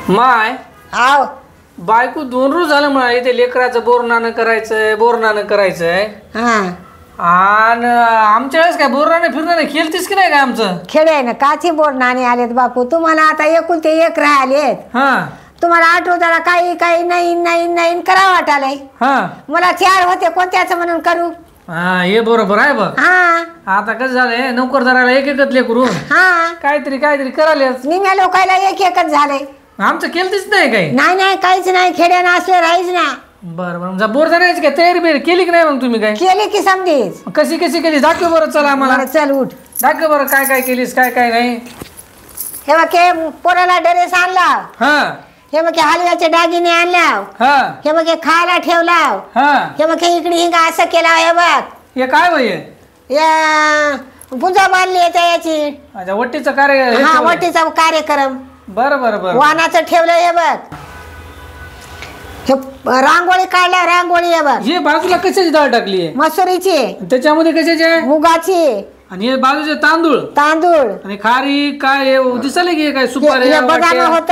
माय आव बायको 2 रोज झालं म्हणा इथे लेकराचं बोरनानं करायचंय हा आणि आमच्या वेळेस काय बोरनानं फिरणानं खेळतीस की नाही काय आमचं खेळे ना काची बोर नाणे आलेत बापू तुम्हाला आता एकुलते एक राहिलेत हा तुम्हाला आठवताला काही काही नाही करा वाटालय हा मला 4 होते कोणत्याच म्हणून करू हा हे बरोबर आहे बघ हा आता कसं झालंय नोकरदाराला एकच लेकरू हा काहीतरी करायलाच निम्या लोकायला एकच झालंय आमचं केलतीच नाही काही नाही काहीच नाही खेड्यानं असले राहीच ना बरं बरं बोर जाण्याची काय तयारी बिरी केली की नाही मग तुम्ही काय केले की समजेच कशी केली दाखव बरं चला आम्हाला मला चल उठ दाखव बरं काय केलीस काय नाही हे बघ हे पोराला ड्रेस आणला हा हे बघ हलव्याचे दागिने आणला हा हे बघ खायला ठेवला हा हे बघ इकडे हिंगा असं केला हे बघ हे काय वय या पूजा बांधली आहे त्याची अच्छा वट्टीचं कार्य हे हा ठेवलंय. वटीचा कार्यक्रम बरं वानाचं ठेवलं हे बघ हे रांगोळी काढल्या रांगोळी हे बघ हे बाजूला कशाची डाळ टाकली आहे मसुरीची त्याच्यामध्ये कशाची आहे मुगाची आणि हे बाजूचे तांदूळ आणि खारी काय दिसले की काय सुपारी हे बदाम होत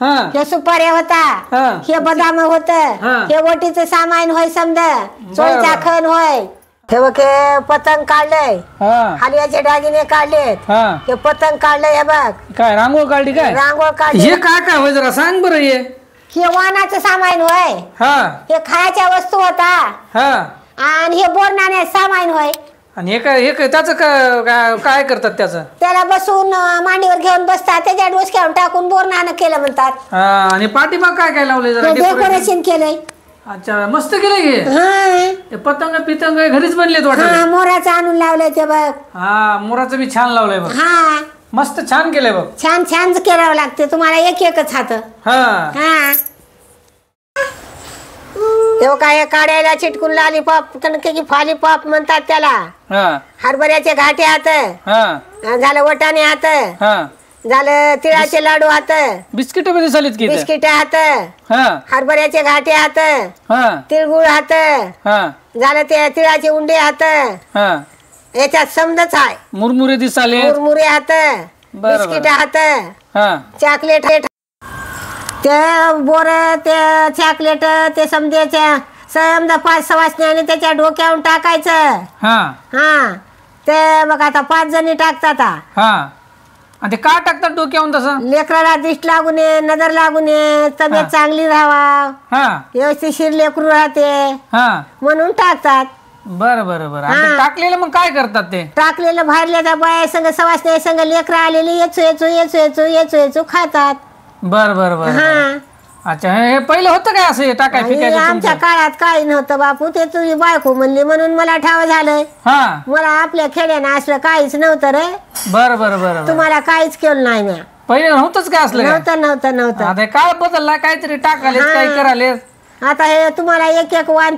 हा हे सुपाऱ्या होता हा. हे बदाम होत हा. हे वटीचं सामान होय समजा चोळीचा खण होय हे बघ हे पतंग काढलंय हा हलव्याचे दागिने काढलेत हा हे पतंग काढलंय हे बघ काय रांगोळ काढली काय रांगोळ काढली हे काय होय जरा सांग बरं हे वानाचं सामान होय हा हे खायच्या वस्तू होता हा आणि हे बोरणाने सामान होय आणि हे काय त्याचं काय करतात त्याचं त्याला बसून मांडीवर घेऊन बसतात त्याच्या डोसक्यावर टाकून बोरणानं केलं म्हणतात हा आणि पाठीमाग काय लावलंय जरा decoration? डेकोरेशन केलंय अच्छा मस्त केलंय की हा ते पतंग पितंग घरीच बनलेत हा वाटत मोराचं आणून लावलंय ते बघ हा मोराचं बी छान लावलंय बघ हा मस्त छान केलंय बघ छान करावं लागते तुम्हाला एकच हात हा हा तेव्हा काय काढायला चिटकून लॉलीपॉप कणकेची फॉलीपॉप म्हणतात त्याला हा हरभऱ्याचे घाटे हात हा झालं वटाणे हात हा झालं तिळाचे लाडू हात बिस्किट मध्ये झालीत की इथे? बिस्किट हात हा हरभऱ्याचे घाटे हात हा तिळगुळ हात हा झालं ते तिळाचे उंडे हात हा याच्यात समजच आहे मुरमुरे दिसाले मुरमुरे हात बरं. बिस्किट हात हा चॉकलेट ते बोर ते चॉकलेट ते समजायच्या समजा 5 सवासण्याने त्याच्या डोक्यावरून टाकायचं हा हा ते बघ आता 5 जणी टाकतात हा आणि ते का टाकतात डोक्यावरून तसं लेकराला दिष्ट लागू नये नजर लागू नये तब्येत चांगली राहावा हा व्यवस्थिशीर लेकरू राहते हा म्हणून टाकतात बरं आणि ते टाकलेलं मग काय करतात ते टाकलेलं बाहेरल्या बाया संग सवासण्या संग लेकरं आलेली येचू खातात बरं हा अच्छा हे पहिलं होतं काय असं हे टाकाय आणि फिकायचं आमच्या तुमचं? काळात काही नव्हतं बापू ते तुझी बायको म्हणली म्हणून मला ठाव झालंय हा मला आपल्या खेड्यानं असलं काहीच नव्हतं रे बरं तुम्हाला काहीच केलं नाही मी पहिले नव्हतंच काय असलं काय? नव्हतं आता हे काळ बदलला काहीतरी टाकाले काय कराले आता हे तुम्हाला एक वाण